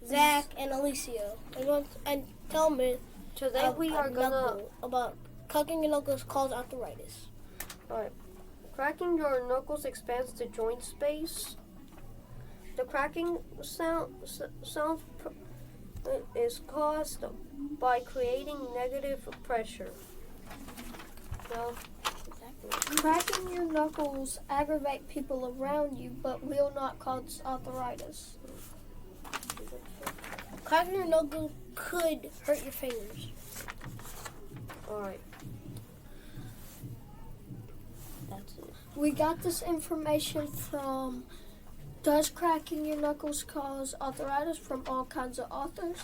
Zach, and Alicia. And tell me Today we are gonna about cracking your knuckles causes arthritis. Alright. Cracking your knuckles expands the joint space. The cracking sound is caused by creating negative pressure. Now, Cracking your knuckles aggravate people around you, but will not cause arthritis. Cracking your knuckles could hurt your fingers. alright. That's it. We got this information from Does Cracking Your Knuckles Cause Arthritis from all kinds of authors.